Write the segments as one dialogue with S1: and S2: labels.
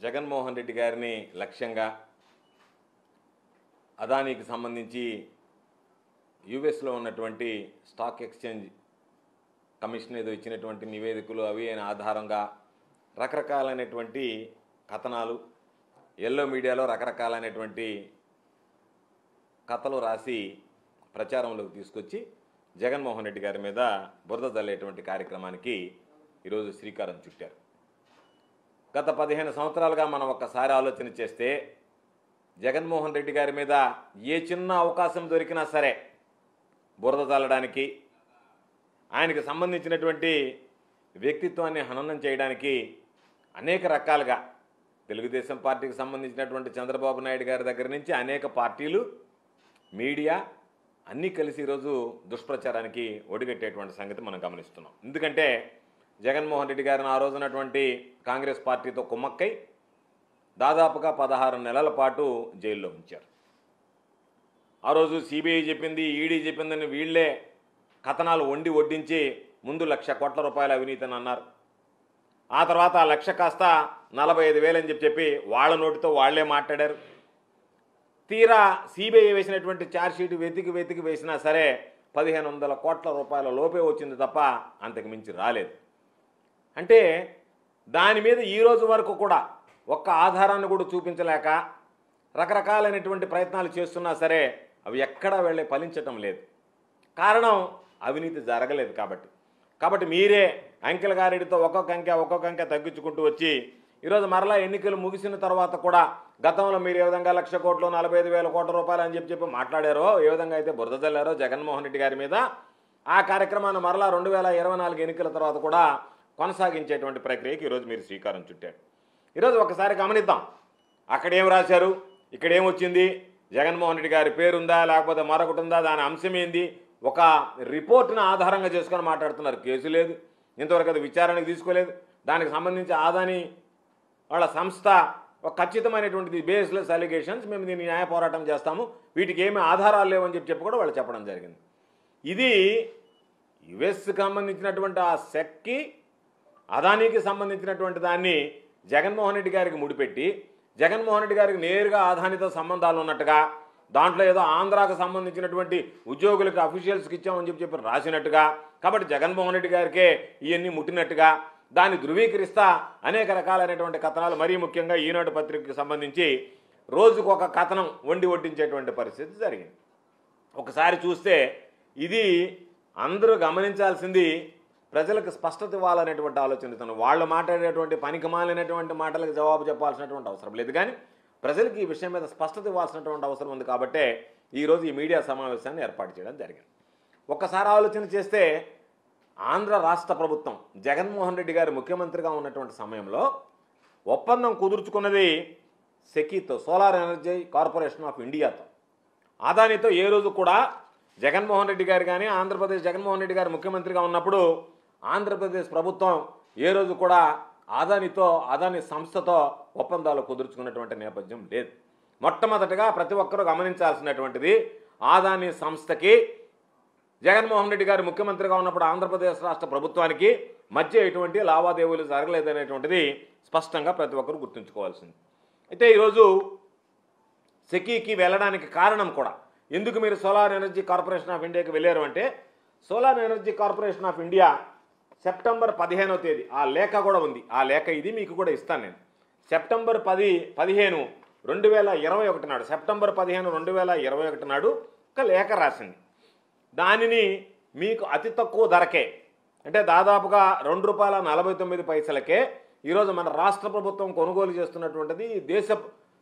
S1: జగన్మోహన్ రెడ్డి గారిని లక్ష్యంగా అదానీకి సంబంధించి యుఎస్లో ఉన్నటువంటి స్టాక్ ఎక్స్చేంజ్ కమిషన్ ఏదో ఇచ్చినటువంటి నివేదికలు అవి అయిన ఆధారంగా రకరకాలైనటువంటి కథనాలు ఎల్లో మీడియాలో రకరకాలైనటువంటి కథలు రాసి ప్రచారంలోకి తీసుకొచ్చి జగన్మోహన్ రెడ్డి గారి మీద బురద జల్లేటువంటి కార్యక్రమానికి ఈరోజు శ్రీకారం చుట్టారు. గత 15 సంవత్సరాలుగా మనం ఒక్కసారి ఆలోచన చేస్తే జగన్మోహన్ రెడ్డి గారి మీద ఏ చిన్న అవకాశం దొరికినా సరే బురద జల్లడానికి, ఆయనకు సంబంధించినటువంటి వ్యక్తిత్వాన్ని హననం చేయడానికి అనేక రకాలుగా తెలుగుదేశం పార్టీకి సంబంధించినటువంటి చంద్రబాబు నాయుడు గారి దగ్గర నుంచి అనేక పార్టీలు, మీడియా అన్నీ కలిసి ఈరోజు దుష్ప్రచారానికి ఒడిగట్టేటువంటి సంగతి మనం గమనిస్తున్నాం. ఎందుకంటే జగన్మోహన్ రెడ్డి గారిని ఆ రోజునటువంటి కాంగ్రెస్ పార్టీతో కుమ్మక్కై దాదాపుగా 16 నెలల పాటు జైల్లో ఉంచారు. ఆ రోజు సిబిఐ చెప్పింది, ఈడీ చెప్పిందని వీళ్లే కథనాలు వడ్డించి ముందు 1,00,000 కోట్ల రూపాయల అవినీతిని అన్నారు. ఆ తర్వాత ఆ 1,00,000 కాస్త 45,000 అని చెప్పి వాళ్ళ నోటితో వాళ్లే మాట్లాడారు. తీరా సిబిఐ వేసినటువంటి ఛార్జ్షీట్ వెతికి వేసినా సరే 1,500 కోట్ల రూపాయల లోపే వచ్చింది తప్ప అంతకు మించి రాలేదు. అంటే దాని మీద ఈ రోజు వరకు కూడా ఒక్క ఆధారాన్ని కూడా చూపించలేక రకరకాలైనటువంటి ప్రయత్నాలు చేస్తున్నా సరే అవి ఎక్కడా వెళ్ళి ఫలించటం లేదు. కారణం అవినీతి జరగలేదు కాబట్టి మీరే అంకెల గారెడితో ఒక్కొక్క అంకె తగ్గించుకుంటూ వచ్చి ఈరోజు మరలా ఎన్నికలు ముగిసిన తర్వాత కూడా గతంలో మీరు ఏ విధంగా 1,00,000 కోట్లు 45,000 కోట్ల రూపాయలు అని చెప్పి మాట్లాడారో, ఏ విధంగా అయితే బురద జల్లారో జగన్మోహన్ రెడ్డి గారి మీద, ఆ కార్యక్రమాన్ని మరలా 2024 ఎన్నికల తర్వాత కూడా కొనసాగించేటువంటి ప్రక్రియకి ఈరోజు మీరు శ్రీకారం చుట్టారు. ఈరోజు ఒకసారి గమనిద్దాం, అక్కడేం రాశారు, ఇక్కడేమొచ్చింది, జగన్మోహన్ రెడ్డి గారి పేరుందా లేకపోతే మరొకటి ఉందా, దాని అంశం ఏంది, ఒక రిపోర్ట్ను ఆధారంగా చేసుకొని మాట్లాడుతున్నారు. కేసు లేదు, ఇంతవరకు అది విచారణకు తీసుకోలేదు. దానికి సంబంధించి అదానీ వాళ్ళ సంస్థ ఒక ఖచ్చితమైనటువంటి బేస్లెస్ అలిగేషన్స్, మేము దీన్ని న్యాయ పోరాటం చేస్తాము, వీటికి ఏమీ ఆధారాలు లేవని చెప్పి కూడా వాళ్ళు చెప్పడం జరిగింది. ఇది యుఎస్కి సంబంధించినటువంటి ఆ సెక్కి అదానీకి సంబంధించినటువంటి దాన్ని జగన్మోహన్ రెడ్డి గారికి ముడిపెట్టి, జగన్మోహన్ రెడ్డి గారికి నేరుగా అదానీతో సంబంధాలు ఉన్నట్టుగా, దాంట్లో ఏదో ఆంధ్రాకు సంబంధించినటువంటి ఉద్యోగులకు అఫీషియల్స్కి ఇచ్చామని చెప్పి రాసినట్టుగా, కాబట్టి జగన్మోహన్ రెడ్డి గారికే ఇవన్నీ ముట్టినట్టుగా దాన్ని ధృవీకరిస్తా అనేక రకాలైనటువంటి కథనాలు, మరీ ముఖ్యంగా ఈనాడు పత్రికకు సంబంధించి రోజుకు ఒక కథనం వడ్డించేటువంటి పరిస్థితి జరిగింది. ఒకసారి చూస్తే ఇది అందరూ గమనించాల్సింది, ప్రజలకు స్పష్టత ఇవ్వాలనేటువంటి ఆలోచనతో వాళ్ళు మాట్లాడేటువంటి పనికిమాలినటువంటి మాటలకు జవాబు చెప్పాల్సినటువంటి అవసరం లేదు, కానీ ప్రజలకు ఈ విషయం మీద స్పష్టత ఇవ్వాల్సినటువంటి అవసరం ఉంది. కాబట్టే ఈరోజు ఈ మీడియా సమావేశాన్ని ఏర్పాటు చేయడం జరిగింది. ఒక్కసారి ఆలోచన చేస్తే ఆంధ్ర రాష్ట్ర ప్రభుత్వం జగన్మోహన్ రెడ్డి గారు ముఖ్యమంత్రిగా ఉన్నటువంటి సమయంలో ఒప్పందం కుదుర్చుకున్నది సెకీతో, సోలార్ ఎనర్జీ కార్పొరేషన్ ఆఫ్ ఇండియాతో. అదానీతో ఏ రోజు కూడా జగన్మోహన్ రెడ్డి గారు కానీ, ఆంధ్రప్రదేశ్ జగన్మోహన్ రెడ్డి గారు ముఖ్యమంత్రిగా ఉన్నప్పుడు ఆంధ్రప్రదేశ్ ప్రభుత్వం ఏ రోజు కూడా అదానీ సంస్థతో ఒప్పందాలు కుదుర్చుకున్నటువంటి నేపథ్యం లేదు. మొట్టమొదటిగా ప్రతి ఒక్కరూ గమనించాల్సినటువంటిది, అదానీ సంస్థకి జగన్మోహన్ రెడ్డి గారు ముఖ్యమంత్రిగా ఉన్నప్పుడు ఆంధ్రప్రదేశ్ రాష్ట్ర ప్రభుత్వానికి మధ్య ఎటువంటి లావాదేవీలు జరగలేదనేటువంటిది స్పష్టంగా ప్రతి ఒక్కరూ గుర్తుంచుకోవాల్సింది. అయితే ఈరోజు సెకీకి వెళ్ళడానికి కారణం కూడా, ఎందుకు మీరు సోలార్ ఎనర్జీ కార్పొరేషన్ ఆఫ్ ఇండియాకి వెళ్ళారు అంటే, solar energy corporation of India September 15వ తేదీ ఆ లేఖ కూడా ఉంది. ఆ లేఖ ఇది మీకు కూడా ఇస్తాను నేను. సెప్టెంబర్ 15, 2021 నాడు, సెప్టెంబర్ 15, 2021 నాడు ఒక లేఖ రాసింది. దానిని మీకు అతి తక్కువ ధరకే, అంటే దాదాపుగా ₹2.49 ఈరోజు మన రాష్ట్ర ప్రభుత్వం కొనుగోలు చేస్తున్నటువంటిది, దేశ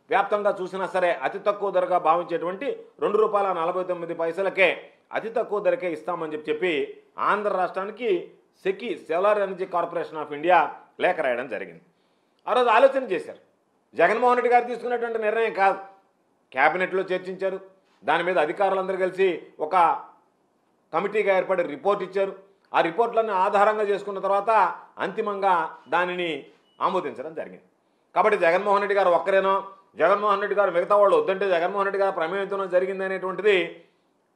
S1: వ్యాప్తంగా చూసినా సరే అతి తక్కువ ధరగా భావించేటువంటి ₹2.49 అతి తక్కువ ధరకే ఇస్తామని చెప్పి ఆంధ్ర రాష్ట్రానికి SECI, solar energy corporation of India లేఖ రాయడం జరిగింది. ఆ రోజు ఆలోచన చేశారు. జగన్మోహన్ రెడ్డి గారు తీసుకున్నటువంటి నిర్ణయం కాదు, క్యాబినెట్లో చర్చించారు. దాని మీద అధికారులందరూ కలిసి ఒక కమిటీగా ఏర్పడి రిపోర్ట్ ఇచ్చారు. ఆ రిపోర్ట్లను ఆధారంగా చేసుకున్న తర్వాత అంతిమంగా దానిని ఆమోదించడం జరిగింది. కాబట్టి జగన్మోహన్ రెడ్డి గారు ఒక్కరేనో, జగన్మోహన్ రెడ్డి గారు మిగతా వాళ్ళు వద్దంటే జగన్మోహన్ రెడ్డి గారు ప్రమేయంతోనో జరిగింది అనేటువంటిది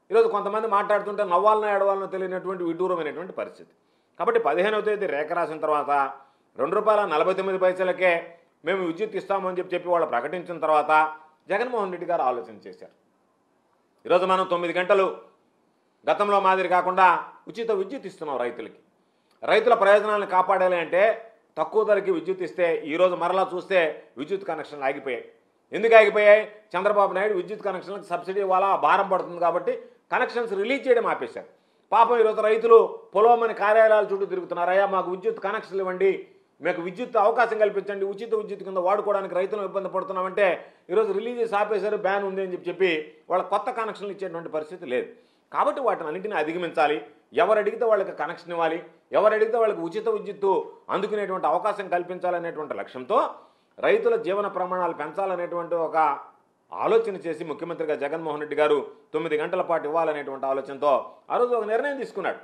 S1: ఈరోజు కొంతమంది మాట్లాడుతుంటే నవ్వాలనో ఏడవాలనో తెలియనటువంటి విడ్డూరమైనటువంటి పరిస్థితి. కాబట్టి 15వ తేదీ రేఖ రాసిన తర్వాత ₹2.49 మేము విద్యుత్ ఇస్తామని చెప్పి వాళ్ళు ప్రకటించిన తర్వాత జగన్మోహన్ రెడ్డి గారు ఆలోచన చేశారు. ఈరోజు మనం 9 గంటలు గతంలో మాదిరి కాకుండా ఉచిత విద్యుత్ ఇస్తున్నాం రైతులకి. రైతుల ప్రయోజనాలను కాపాడాలి అంటే తక్కువ ధరకి విద్యుత్ ఇస్తే ఈరోజు మరలా చూస్తే విద్యుత్ కనెక్షన్లు ఆగిపోయాయి. ఎందుకు ఆగిపోయాయి? చంద్రబాబు నాయుడు విద్యుత్ కనెక్షన్లకు సబ్సిడీ ఇవ్వాలా, భారం పడుతుంది కాబట్టి కనెక్షన్స్ రిలీజ్ చేయడం ఆపేశారు. పాపం ఈరోజు రైతులు పొలమని కార్యాలయాల చుట్టూ తిరుగుతున్నారు. అయ్యా మాకు విద్యుత్ కనెక్షన్లు ఇవ్వండి, మీకు విద్యుత్ అవకాశం కల్పించండి, ఉచిత విద్యుత్ కింద వాడుకోవడానికి రైతులు ఇబ్బంది పడుతున్నామంటే ఈరోజు రిలీజ్ చేసి ఆపేశారు, బ్యాన్ ఉంది అని చెప్పి వాళ్ళ కొత్త కనెక్షన్లు ఇచ్చేటువంటి పరిస్థితి లేదు. కాబట్టి వాటిని అన్నింటినీ అధిగమించాలి. ఎవరు అడిగితే వాళ్ళకి కనెక్షన్ ఇవ్వాలి, ఎవరు అడిగితే వాళ్ళకి ఉచిత విద్యుత్తు అందుకునేటువంటి అవకాశం కల్పించాలనేటువంటి లక్ష్యంతో రైతుల జీవన ప్రమాణాలు పెంచాలనేటువంటి ఒక ఆలోచన చేసి ముఖ్యమంత్రిగా జగన్మోహన్ రెడ్డి గారు 9 గంటల పాటు ఇవ్వాలనేటువంటి ఆలోచనతో ఆ రోజు ఒక నిర్ణయం తీసుకున్నాడు.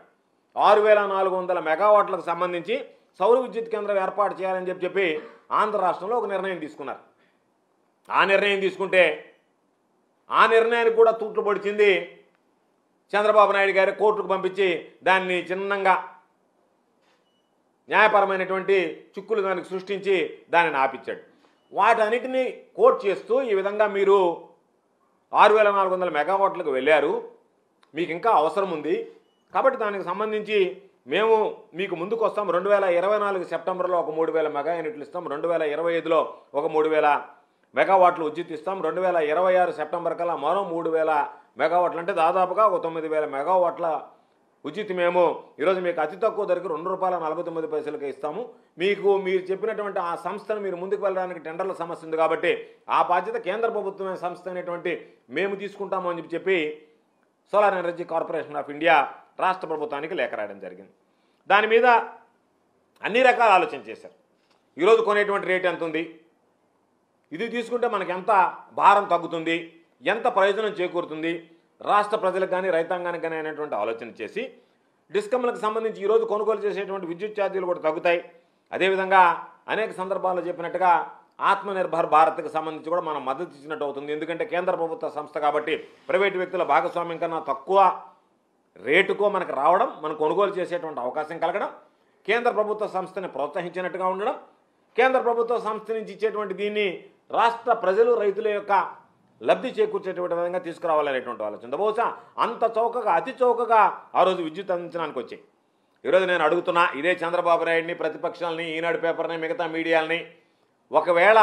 S1: 6400 మెగావాట్లకు సంబంధించి సౌర విద్యుత్ కేంద్రం ఏర్పాటు చేయాలని చెప్పి ఆంధ్ర రాష్ట్రంలో ఒక నిర్ణయం తీసుకున్నారు. ఆ నిర్ణయం తీసుకుంటే ఆ నిర్ణయానికి కూడా తూట్లు పొడిచింది చంద్రబాబు నాయుడు గారి కోర్టుకు పంపించి దాన్ని చిన్నంగా న్యాయపరమైనటువంటి చిక్కులు దానికి సృష్టించి దానిని ఆపించాడు. వాటన్నిటినీ కోర్టు చేస్తూ ఈ విధంగా మీరు 6400 మెగావాట్లకు వెళ్ళారు, మీకు ఇంకా అవసరం ఉంది కాబట్టి దానికి సంబంధించి మేము మీకు ముందుకు వస్తాం. 2024 సెప్టెంబర్లో ఒక 3000 మెగా యూనిట్లు ఇస్తాం, 2025లో ఒక 3000 మెగావాట్లు విద్యుత్ ఇస్తాం, 2026 సెప్టెంబర్ కల్లా మరో 3000 మెగావాట్లు, అంటే దాదాపుగా ఒక 9000 మెగావాట్ల విద్యుత్ మేము ఈరోజు మీకు అతి తక్కువ ధరకు ₹2.49 ఇస్తాము. మీరు చెప్పినటువంటి ఆ సంస్థను మీరు ముందుకు వెళ్ళడానికి టెండర్ల సమస్య ఉంది కాబట్టి ఆ బాధ్యత కేంద్ర ప్రభుత్వమే సంస్థ అనేటువంటి మేము తీసుకుంటాము అని చెప్పి solar energy corporation of India రాష్ట్ర ప్రభుత్వానికి లేఖ రాయడం జరిగింది. దాని మీద అన్ని రకాల ఆలోచన చేశారు. ఈరోజు కొనేటువంటి రేట్ ఎంత ఉంది, ఇది తీసుకుంటే మనకి ఎంత భారం తగ్గుతుంది, ఎంత ప్రయోజనం చేకూరుతుంది రాష్ట్ర ప్రజలకు కానీ రైతాంగానికి కానీ అనేటువంటి ఆలోచన చేసి డిస్కమ్లకు సంబంధించి ఈరోజు కొనుగోలు చేసేటువంటి విద్యుత్ ఛార్జీలు కూడా తగ్గుతాయి. అదేవిధంగా అనేక సందర్భాల్లో చెప్పినట్టుగా ఆత్మనిర్భర్ భారత్కి సంబంధించి కూడా మనం మద్దతు ఇచ్చినట్టు అవుతుంది. ఎందుకంటే కేంద్ర ప్రభుత్వ సంస్థ కాబట్టి ప్రైవేటు వ్యక్తుల భాగస్వామ్యం కన్నా తక్కువ రేటుకో మనకు రావడం, మనం కొనుగోలు చేసేటువంటి అవకాశం కలగడం, కేంద్ర ప్రభుత్వ సంస్థని ప్రోత్సహించినట్టుగా ఉండడం, కేంద్ర ప్రభుత్వ సంస్థ నుంచి ఇచ్చేటువంటి దీన్ని రాష్ట్ర ప్రజలు రైతుల యొక్క లబ్ధి చేకూర్చేటువంటి విధంగా తీసుకురావాలనేటువంటి ఆలోచన. బహుశా అంత చౌకగా అతి చౌకగా ఆ రోజు విద్యుత్ అందించడానికి వచ్చాయి. ఈరోజు నేను అడుగుతున్నా ఇదే చంద్రబాబు నాయుడిని, ప్రతిపక్షాలని, ఈనాడు పేపర్ని, మిగతా మీడియాలని, ఒకవేళ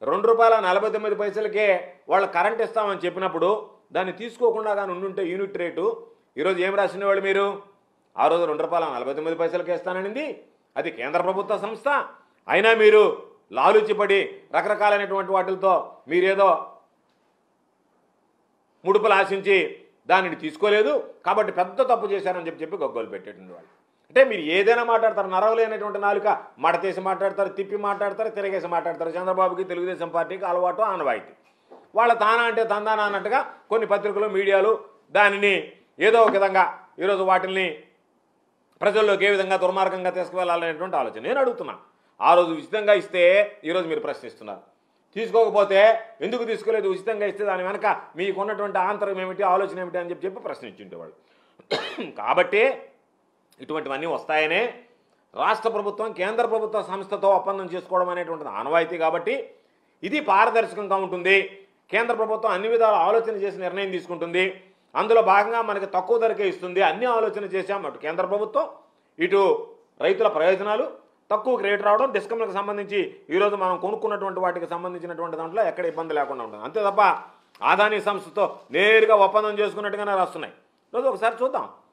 S1: ₹2.49 వాళ్ళు కరెంట్ ఇస్తామని చెప్పినప్పుడు దాన్ని తీసుకోకుండా కానీ ఉండుంటే యూనిట్ రేటు ఈరోజు ఏం రాసిన వాళ్ళు మీరు? ఆ రోజు ₹2.49 ఇస్తాననింది అది కేంద్ర ప్రభుత్వ సంస్థ. అయినా మీరు లాలుచిపడి రకరకాలైనటువంటి వాటితో మీరేదో ముడుపులు ఆశించి దానిని తీసుకోలేదు కాబట్టి పెద్ద తప్పు చేశారని చెప్పి గొగ్గోలు పెట్టేటువంటి వాళ్ళు. అంటే మీరు ఏదైనా మాట్లాడతారు, నరవలేనటువంటి నాలుక మడతేసి మాట్లాడతారు, తిప్పి మాట్లాడతారు, తిరగేసి మాట్లాడతారు. చంద్రబాబుకి, తెలుగుదేశం పార్టీకి అలవాటు, ఆనవాయితీ. వాళ్ళ తానా అంటే తందానా అన్నట్టుగా కొన్ని పత్రికలు, మీడియాలు దానిని ఏదో ఒక విధంగా ఈరోజు వాటిని ప్రజల్లోకి ఏ విధంగా దుర్మార్గంగా తీసుకువెళ్ళాలనేటువంటి ఆలోచన. నేను అడుగుతున్నా, ఆ రోజు ఉచితంగా ఇస్తే ఈరోజు మీరు ప్రశ్నిస్తున్నారు, తీసుకోకపోతే ఎందుకు తీసుకోలేదు, ఉచితంగా ఇస్తే దాని వెనక మీకున్నటువంటి ఆంతరం ఏమిటి, ఆలోచన ఏమిటి అని చెప్పి ప్రశ్నించుంటేవాళ్ళు. కాబట్టి ఇటువంటివన్నీ వస్తాయనే రాష్ట్ర ప్రభుత్వం కేంద్ర ప్రభుత్వ సంస్థతో ఒప్పందం చేసుకోవడం అనేటువంటిది ఆనవాయితీ. కాబట్టి ఇది పారదర్శకంగా ఉంటుంది. కేంద్ర ప్రభుత్వం అన్ని విధాలు ఆలోచన చేసి నిర్ణయం తీసుకుంటుంది. అందులో భాగంగా మనకి తక్కువ ధరకే ఇస్తుంది. అన్ని ఆలోచన చేశాం. అటు కేంద్ర ప్రభుత్వం, ఇటు రైతుల ప్రయోజనాలు, తక్కువ రేటు రావడం, డిస్కమ్లకు సంబంధించి ఈరోజు మనం కొనుక్కున్నటువంటి వాటికి సంబంధించినటువంటి దాంట్లో ఎక్కడ ఇబ్బంది లేకుండా ఉంటుంది. అంతే తప్ప ఆదాని సంస్థతో నేరుగా ఒప్పందం చేసుకున్నట్టుగానే రాస్తున్నాయి. ఈరోజు ఒకసారి చూద్దాం.